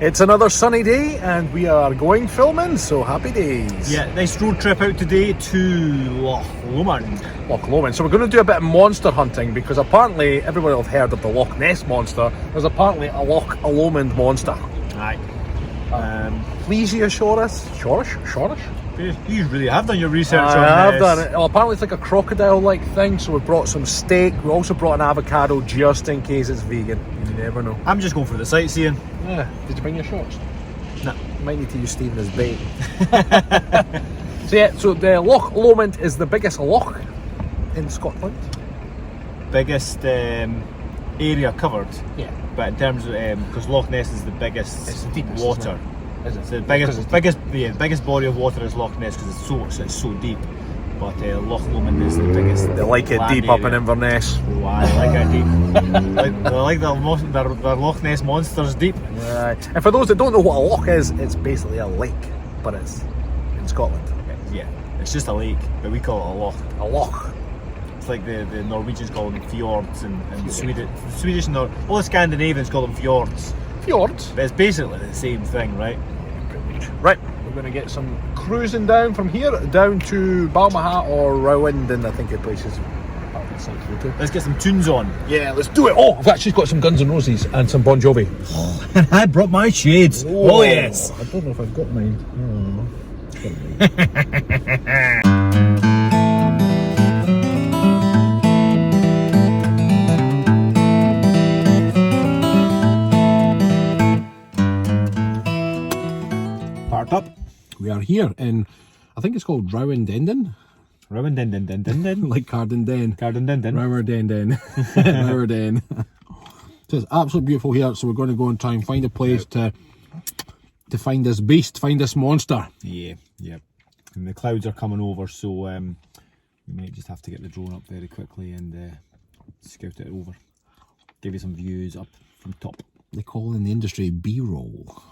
It's another sunny day and we are going filming, so happy days. Yeah, nice road trip out today to Loch Lomond. Loch Lomond. So we're going to do a bit of monster hunting because apparently everybody will have heard of the Loch Ness Monster. There's apparently a Loch Lomond Monster. Aye. Please reassure us. Shorish? You really have done your research on this. I have done it. Well, apparently it's like a crocodile-like thing, so we brought some steak. We also brought an avocado just in case it's vegan. You never know. I'm just going for the sightseeing. Yeah. Did you bring your shorts? No. Might need to use Stephen as bait. So the Loch Lomond is the biggest loch in Scotland. Biggest area covered. Yeah. But in terms of because Loch Ness is the biggest It's the deepest, water. Is it? It's the biggest body of water is Loch Ness because it's so deep. But Loch Lomond is the biggest. They like it land deep up area. in Inverness. Oh, I like it deep. They like their Loch Ness monsters deep. Right. And for those that don't know what a loch is, it's basically a lake, but it's in Scotland. Yeah, it's just a lake, but we call it a loch. A loch. It's like the Norwegians call them fjords, and Swedish and all the Scandinavians call them fjords. Fjords. But it's basically the same thing, right? Right, we're going to get some cruising down from here, down to Balmaha or Rowenden, I think the place is. Let's get some tunes on. Yeah, let's do it. Oh, I've actually got some Guns N' Roses and some Bon Jovi. And I brought my shades. Oh yes. I don't know if I've got mine. Parked up. We are here in, I think it's called Rowenden. Rowenden. Like Cardenden. Cardenden. Rowenden. Rowenden. So it's absolutely beautiful here, so we're going to go and try and find a place to find this beast, find this monster. Yeah. And the clouds are coming over, so we might just have to get the drone up very quickly and scout it over. Give you some views up from top. They call in the industry B-roll.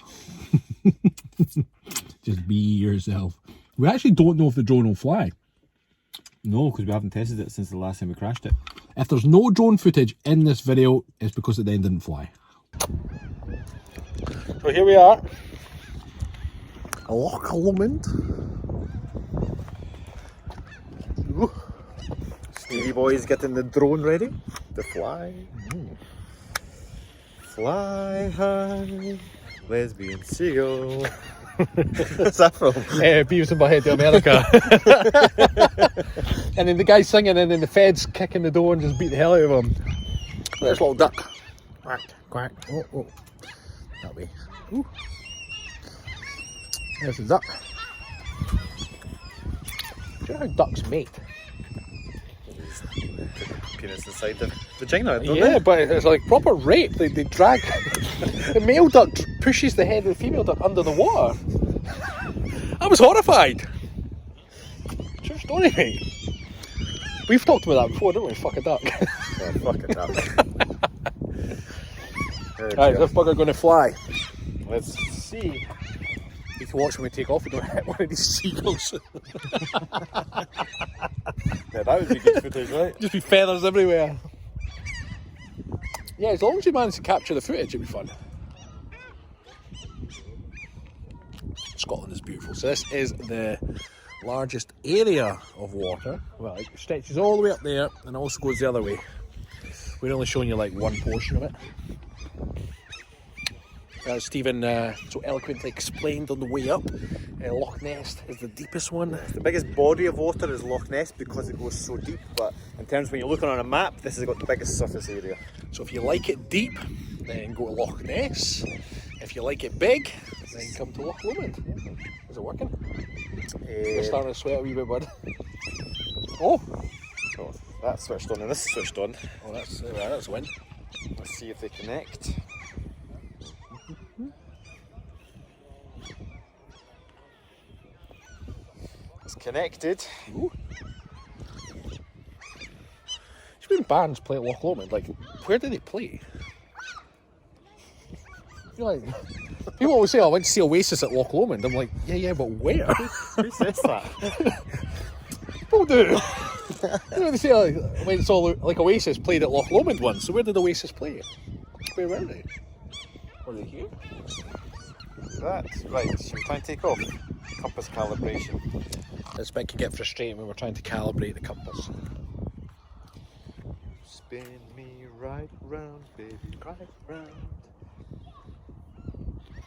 Just be yourself. We actually don't know if the drone will fly. No, because we haven't tested it since the last time we crashed it. If there's no drone footage in this video, it's because it then didn't fly. So here we are. Loch Lomond. Stevie boy's getting the drone ready to fly. Fly high, lesbian seagull. What's that from? Beavis and Butthead to America. And then the guy's singing, and then the feds kick in the door and just beat the hell out of him. There's a little duck. Quack, quack. Oh. That way. Ooh. There's the duck. Do you know how ducks mate? Penis inside the vagina, don't they? Yeah, but it's like proper rape. They drag. The male duck pushes the head of the female duck under the water. I was horrified. True story, mate. We've talked about that before, didn't we? Fuck a duck. Yeah, fuck a duck. Right, is this bugger going to fly? Let's see. You can watch when we take off. We don't hit one of these seagulls. Yeah, that would be good footage, right? Just be feathers everywhere. Yeah, as long as you manage to capture the footage, it'd be fun. Scotland is beautiful. So this is the largest area of water. Well, it stretches all the way up there and also goes the other way. We're only showing you like one portion of it. As Stephen so eloquently explained on the way up, Loch Ness is the deepest one. The biggest body of water is Loch Ness because it goes so deep, but in terms of when you're looking on a map, this has got the biggest surface area. So if you like it deep, then go to Loch Ness. If you like it big, then come to Loch Lomond. Is it working? You're starting to sweat a wee bit, bud. Oh, that's switched on and this is switched on. Oh, that's win. Let's see if they connect. It's connected. Ooh. When bands play at Loch Lomond, like, where do they play? You know, like, people always say, oh, I went to see Oasis at Loch Lomond. I'm like, yeah, but where? Who says that? People do. You know, they say, I went and saw like Oasis played at Loch Lomond once. So where did Oasis play? Where were they? Were they here? that. Right, should we try and take off? Compass calibration. This bit can get frustrating when we're trying to calibrate the compass. Spin me right round, baby, right round.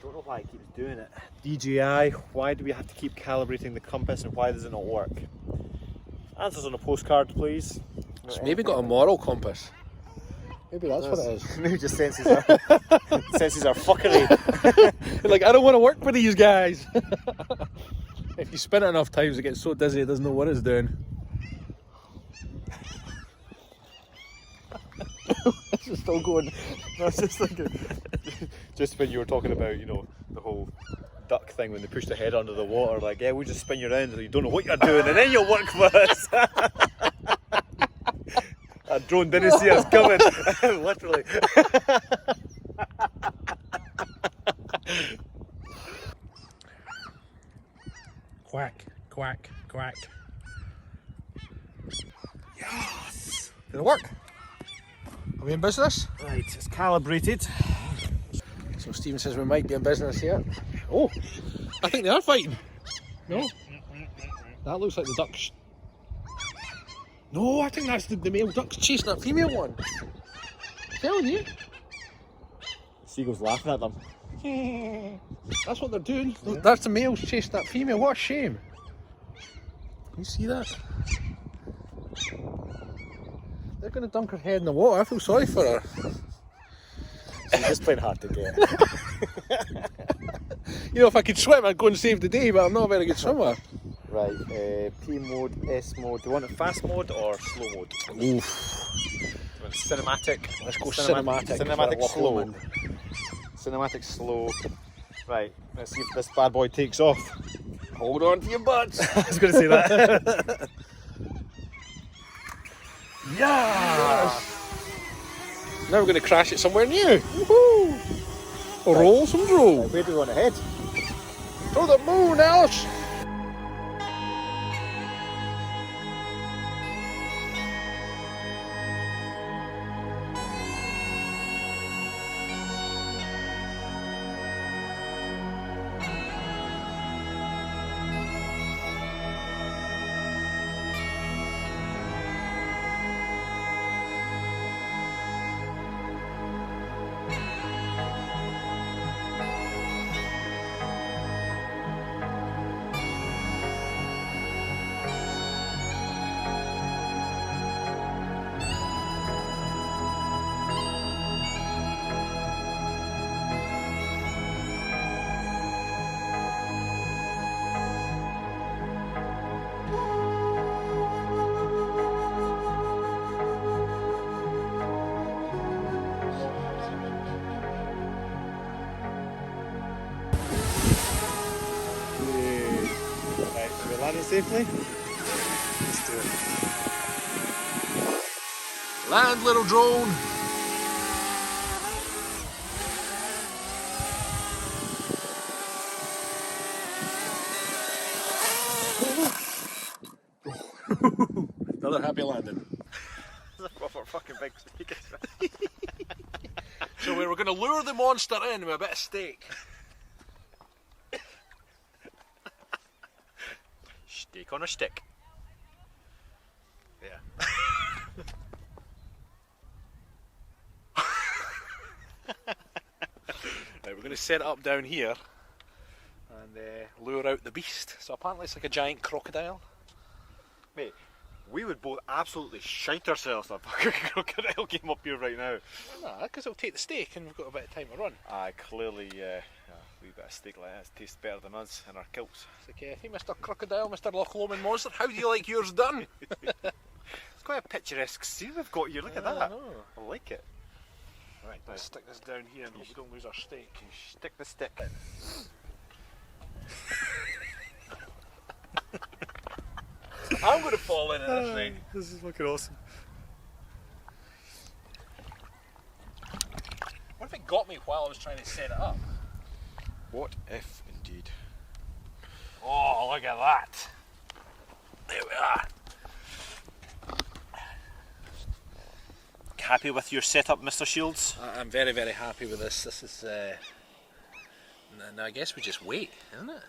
Don't know why it keeps doing it. DJI, why do we have to keep calibrating the compass and why does it not work? Answers on a postcard, please. It's maybe got a moral compass. Maybe that's what it is. Maybe just senses our, senses our fuckery. Like, I don't want to work with these guys. If you spin it enough times, it gets so dizzy it doesn't know what it's doing. This is still going. No, it's just like just when you were talking about, you know, the whole duck thing when they push the head under the water, like, yeah, we'll just spin you around so you don't know what you're doing and then you'll work for us. That drone didn't see us coming. Literally. Quack, quack, quack. Yes! Did it work? Are we in business? Right, it's calibrated. So Stephen says we might be in business here. Oh, I think they are fighting. No? That looks like the ducks. No, I think that's the male ducks chasing that female one. I'm telling you. Seagulls laughing at them. That's what they're doing. Yeah. That's the males chasing that female. What a shame. Can you see that? They're going to dunk her head in the water. I feel sorry for her. She's just playing hard to get. You know, if I could swim, I'd go and save the day, but I'm not a very good swimmer. Right, P mode, S mode. Do you want it fast mode or slow mode? Oof. Do you want cinematic? Let's go cinematic. Cinematic Loch slow. Lomond. Cinematic slow. Right, let's see if this bad boy takes off. Hold on to your butts. I was going to say that. Yes! Now we're going to crash it somewhere new. Woohoo! Roll some drone. Where do we want to head? To the moon, Alice! Land it safely? Let's do it. Land, little drone. Another happy landing. That's a proper fucking big speaker. So we were going to lure the monster in with a bit of steak. Steak on a stick. Yeah. Right, we're going to set it up down here and lure out the beast. So apparently it's like a giant crocodile. Mate, we would both absolutely shite ourselves if a fucking crocodile came up here right now. Nah, because it'll take the steak and we've got a bit of time to run. Clearly, a wee bit of steak like that tastes better than us in our kilts. It's like, hey, Mr. Crocodile, Mr. Loch Lomond Monster, how do you like yours done? It's quite a picturesque scene we've got here, look at that. I like it. Right, let's stick this down here and hope we don't lose our steak. Stick the stick. I'm going to fall in this thing. This is fucking awesome. What if it got me while I was trying to set it up? What if indeed? Oh, look at that. There we are. Happy with your setup, Mr. Shields? I'm very, very happy with this. This is And I guess we just wait, isn't it?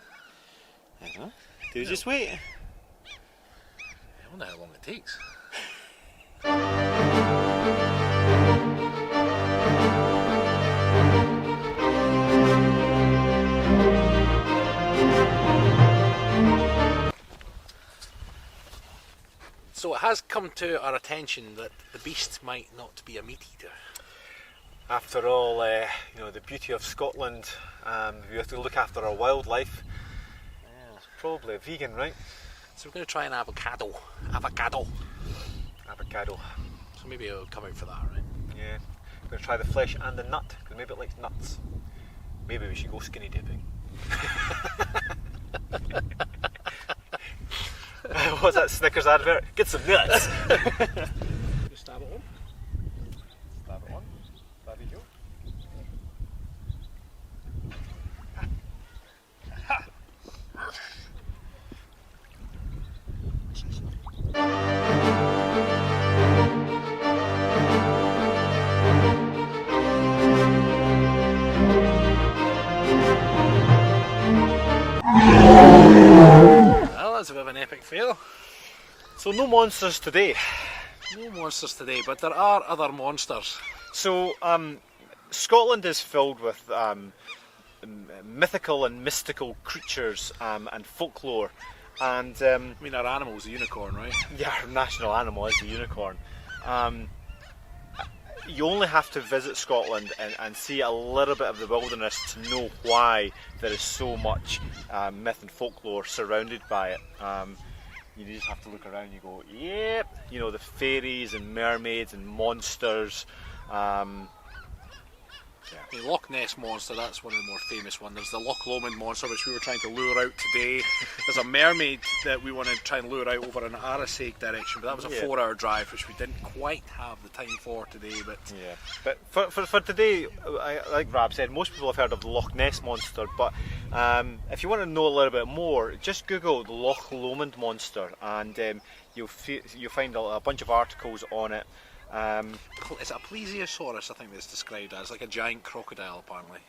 I don't know. Do we just wait? I wonder how long it takes. So it has come to our attention that the beast might not be a meat eater. After all, you know, the beauty of Scotland, we have to look after our wildlife. Yeah. It's probably a vegan, right? So we're going to try an avocado. Avocado. So maybe it'll come out for that, right? Yeah. We're going to try the flesh and the nut, because maybe it likes nuts. Maybe we should go skinny dipping. What's that Snickers advert? Get some nuts! Just stab it on. Stab it on. There we go. Well, that's a bit of an epic fail. So no monsters today. No monsters today, but there are other monsters. So Scotland is filled with mythical and mystical creatures and folklore. And I mean, our animal's a unicorn, right? yeah, our national animal is the unicorn. You only have to visit Scotland and see a little bit of the wilderness to know why there is so much myth and folklore surrounded by it. You just have to look around and you go, yep, you know, the fairies and mermaids and monsters. I mean, Loch Ness Monster, that's one of the more famous ones. There's the Loch Lomond Monster, which we were trying to lure out today. There's a mermaid that we want to try and lure out over in Arasake direction, but that was a 4-hour drive, which we didn't quite have the time for today. But yeah, but for today, like Rab said, most people have heard of the Loch Ness Monster, but if you want to know a little bit more, just Google the Loch Lomond Monster, and you'll find a bunch of articles on it. It's a plesiosaurus, I think it's described as, like a giant crocodile, apparently.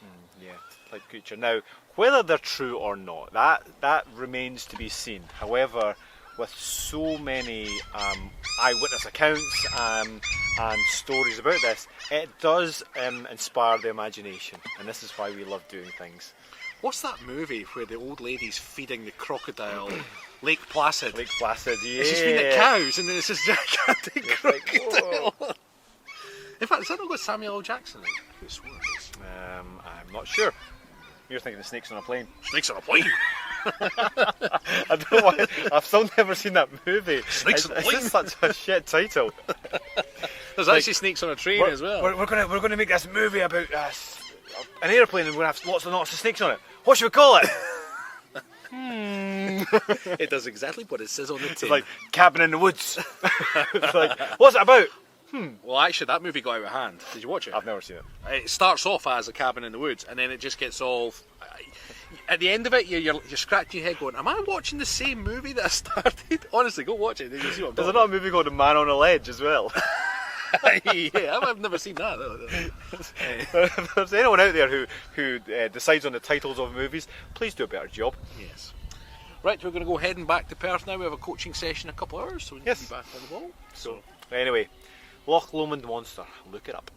Yeah, type creature. Now, whether they're true or not, that remains to be seen. However, with so many eyewitness accounts and stories about this, it does inspire the imagination, and this is why we love doing things. What's that movie where the old lady's feeding the crocodile? Lake Placid. Lake Placid, yeah. She's feeding the cows, and then it's this gigantic crocodile. Like, in fact, has that not got Samuel L. Jackson in it? I could swear it is. I'm not sure. You're thinking of Snakes on a Plane. Snakes on a Plane? I don't know why. I've still never seen that movie. Snakes on a Plane? It's just such a shit title. There's actually Snakes on a Train as well. We're gonna make this movie about an airplane, and we're gonna have lots of snakes on it. What should we call it? It does exactly what it says on the tin. It's like Cabin in the Woods. It's like, what's it about? Well, actually, that movie got out of hand. Did you watch it? I've never seen it. It starts off as a cabin in the woods, and then it just gets all. At the end of it, you're scratching your head, going, "Am I watching the same movie that I started?" Honestly, go watch it. You see what I'm There's another movie called A Man on a Ledge as well. Yeah, I've never seen that. If there's anyone out there who decides on the titles of movies, please do a better job. Yes. Right, we're going to go heading back to Perth now. We have a coaching session in a couple of hours, so we need to be back on the ball. So anyway, Loch Lomond Monster, look it up.